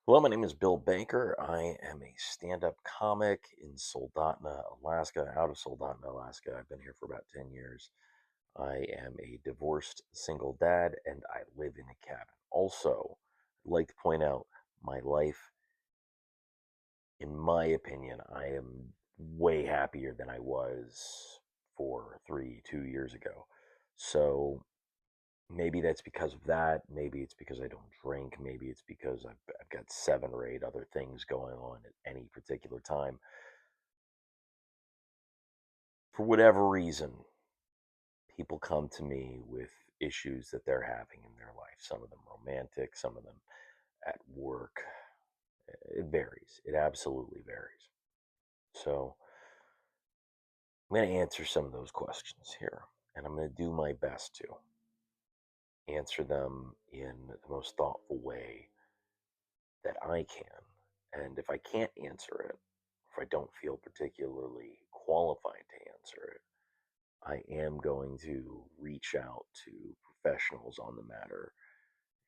Hello, my name is Bill Baker. I am a stand up comic in Soldotna, Alaska, out of Soldotna, Alaska. I've been here for about 10 years. I am a divorced single dad and I live in a cabin. Also, I'd like to point out my life, in my opinion, I am way happier than I was for 2 years ago. So maybe that's because of that. Maybe it's because I don't drink. Maybe it's because I've got 7 or 8 other things going on at any particular time. For whatever reason, people come to me with issues that they're having in their life. Some of them romantic, some of them at work. It varies. It absolutely varies. So I'm going to answer some of those questions here, and I'm going to do my best to answer them in the most thoughtful way that I can. And if I can't answer it, if I don't feel particularly qualified to answer it, I am going to reach out to professionals on the matter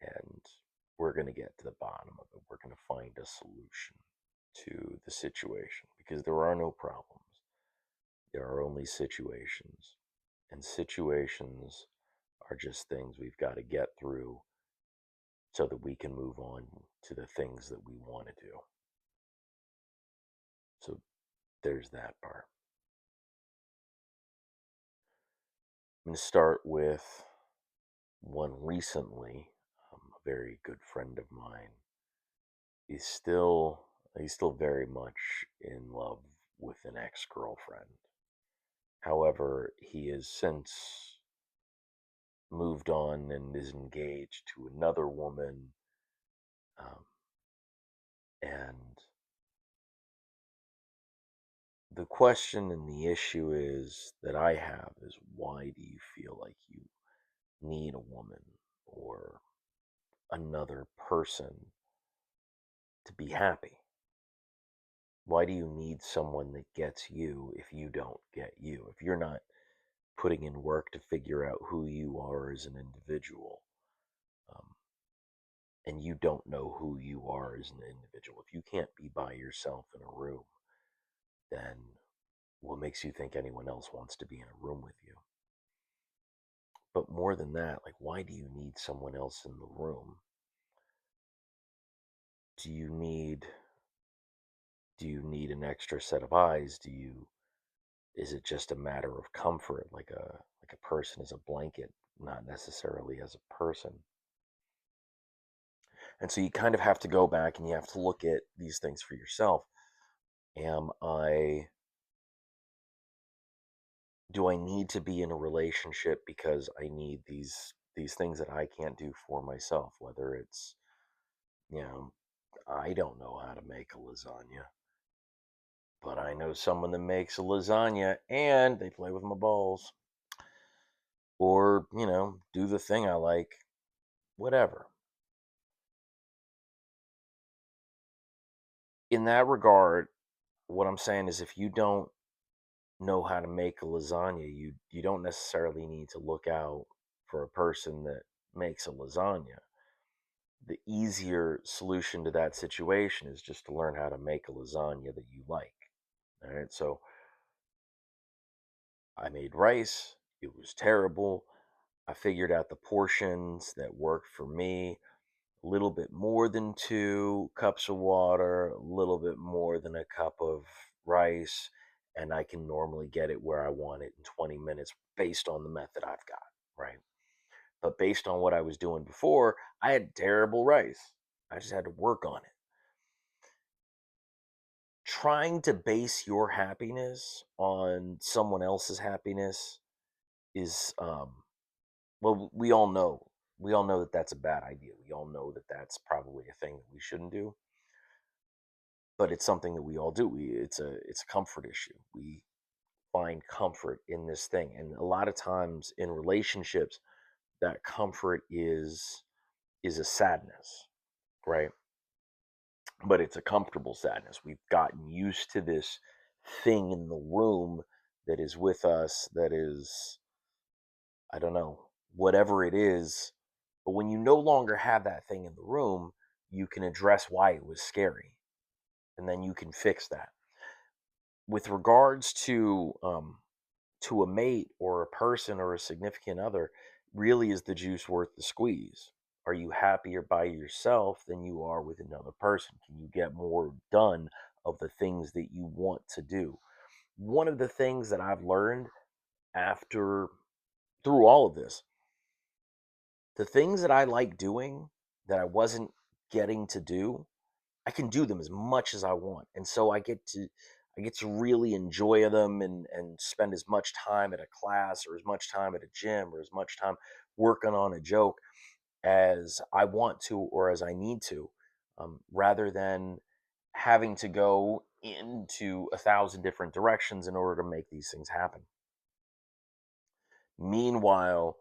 and we're going to get to the bottom of it. We're going to find a solution to the situation because there are no problems. There are only situations. And situations are just things we've got to get through so that we can move on to the things that we want to do. So there's that part. I'm going to start with one recently. A very good friend of mine. He's still he's still very much in love with an ex-girlfriend. However, he has since moved on and is engaged to another woman. Um, and the question and the issue is that I have is why do you feel like you need a woman or another person to be happy? Why do you need someone that gets you if you don't get you? If you're not putting in work to figure out who you are as an individual, um, and you don't know who you are as an individual, if you can't be by yourself in a room, then what makes you think anyone else wants to be in a room with you? But more than that, like, why do you need someone else in the room? Do you need do you need an extra set of eyes? Is it just a matter of comfort, like a person is a blanket, not necessarily as a person? And so you kind of have to go back and you have to look at these things for yourself. Am I Do I need to be in a relationship because I need these things that I can't do for myself? Whether it's, you know, I don't know how to make a lasagna, but I know someone that makes a lasagna and they play with my balls. Or, do the thing I like, whatever. In that regard, what I'm saying is if you don't know how to make a lasagna, you don't necessarily need to look out for a person that makes a lasagna. The easier solution to that situation is just to learn how to make a lasagna that you like. All right, so I made rice. It was terrible. I figured out the portions that worked for me. A little bit more than 2 cups of water, a little bit more than a cup of rice, and I can normally get it where I want it in 20 minutes based on the method I've got, right? But based on what I was doing before, I had terrible rice. I just had to work on it. Trying to base your happiness on someone else's happiness is, well, we all know that that's a bad idea. We all know that that's probably a thing that we shouldn't do, but it's something that we all do. It's a comfort issue. We find comfort in this thing, and a lot of times in relationships, that comfort is a sadness, right? But it's a comfortable sadness. We've gotten used to this thing in the room that is with us, that is, I don't know, whatever it is. But when you no longer have that thing in the room, you can address why it was scary, and then you can fix that. With regards to a mate or a person or a significant other, really is the juice worth the squeeze? Are you happier by yourself than you are with another person? Can you get more done of the things that you want to do? One of the things that I've learned after through all of this, the things that I like doing that I wasn't getting to do, I can do them as much as I want. And so I get to really enjoy them and spend as much time at a class or as much time at a gym or as much time working on a joke as I want to or as I need to, rather than having to go into 1,000 different directions in order to make these things happen. Meanwhile,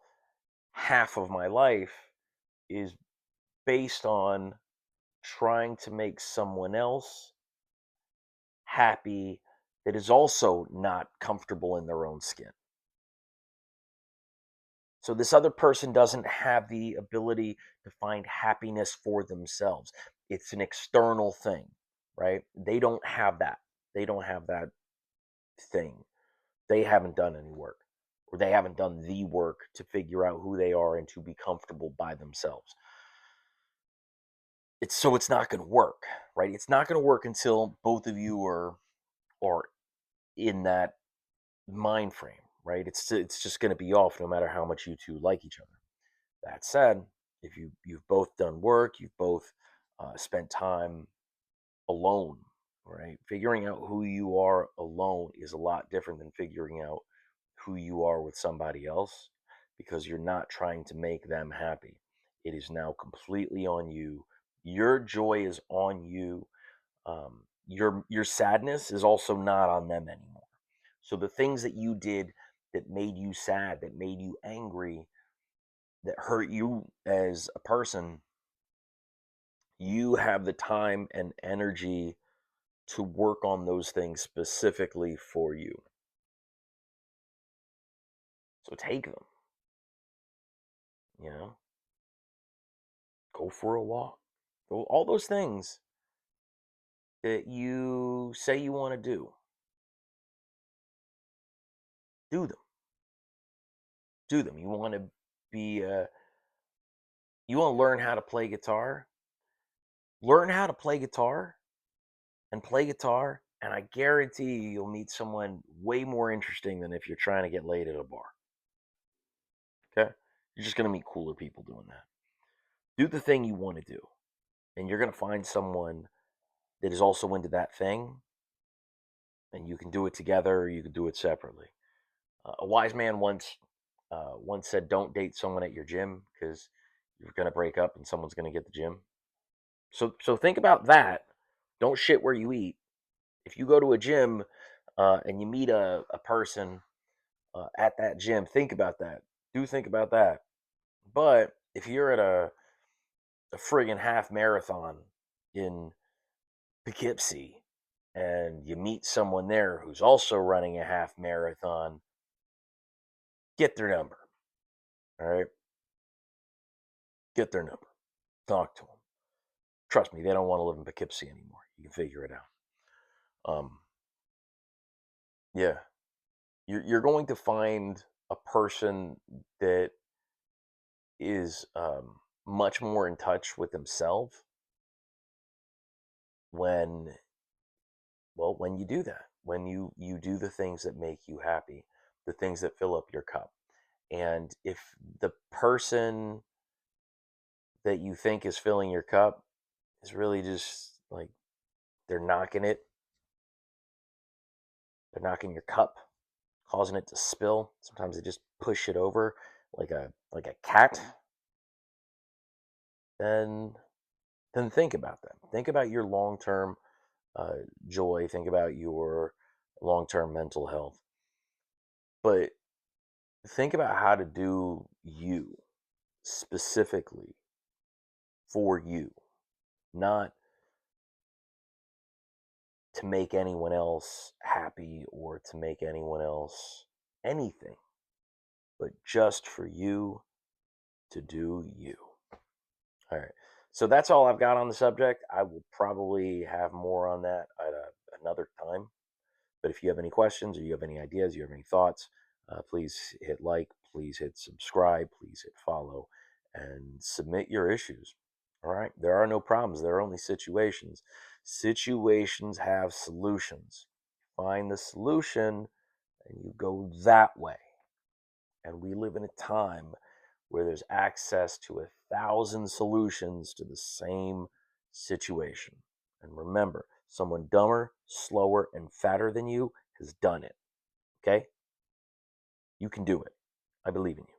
half of my life is based on trying to make someone else happy that is also not comfortable in their own skin. So this other person doesn't have the ability to find happiness for themselves. It's an external thing, right? They don't have that. They don't have that thing. They haven't done any work, or they haven't done the work to figure out who they are and to be comfortable by themselves. It's not going to work, right? It's not going to work until both of you are in that mind frame, right? It's just going to be off no matter how much you two like each other. That said, if you've both done work, you've both spent time alone, right? Figuring out who you are alone is a lot different than figuring out who you are with somebody else, because you're not trying to make them happy. It is now completely on you. Your joy is on you. Your sadness is also not on them anymore. So the things that you did that made you sad, that made you angry, that hurt you as a person, you have the time and energy to work on those things specifically for you. So take them, you know, go for a walk, go, all those things that you say you want to do them, do them. You want to be, you want to learn how to play guitar, learn how to play guitar and play guitar. And I guarantee you'll meet someone way more interesting than if you're trying to get laid at a bar. Okay? You're just going to meet cooler people doing that. Do the thing you want to do, and you're going to find someone that is also into that thing, and you can do it together or you can do it separately. A wise man once said, "Don't date someone at your gym because you're going to break up and someone's going to get the gym." So think about that. Don't shit where you eat. If you go to a gym and you meet a person at that gym, think about that. Do think about that. But if you're at a friggin' half marathon in Poughkeepsie and you meet someone there who's also running a half marathon, get their number. All right? Get their number. Talk to them. Trust me, they don't want to live in Poughkeepsie anymore. You can figure it out. Yeah. You're going to find a person that is much more in touch with themselves when, well, when you do that, when you do the things that make you happy, the things that fill up your cup. And if the person that you think is filling your cup is really just like, they're knocking it, they're knocking your cup, causing it to spill. Sometimes they just push it over like a cat. Then think about that. Think about your long term joy. Think about your long term mental health. But think about how to do you specifically for you, not to make anyone else happy or to make anyone else anything, but just for you to do you. All right. So that's all I've got on the subject. I will probably have more on that at another time. But if you have any questions or you have any ideas, you have any thoughts, please hit like, please hit subscribe, please hit follow, and submit your issues. All right. There are no problems, there are only situations. Situations have solutions. Find the solution and you go that way. And we live in a time where there's access to 1,000 solutions to the same situation. And remember, someone dumber, slower, and fatter than you has done it. Okay? You can do it. I believe in you.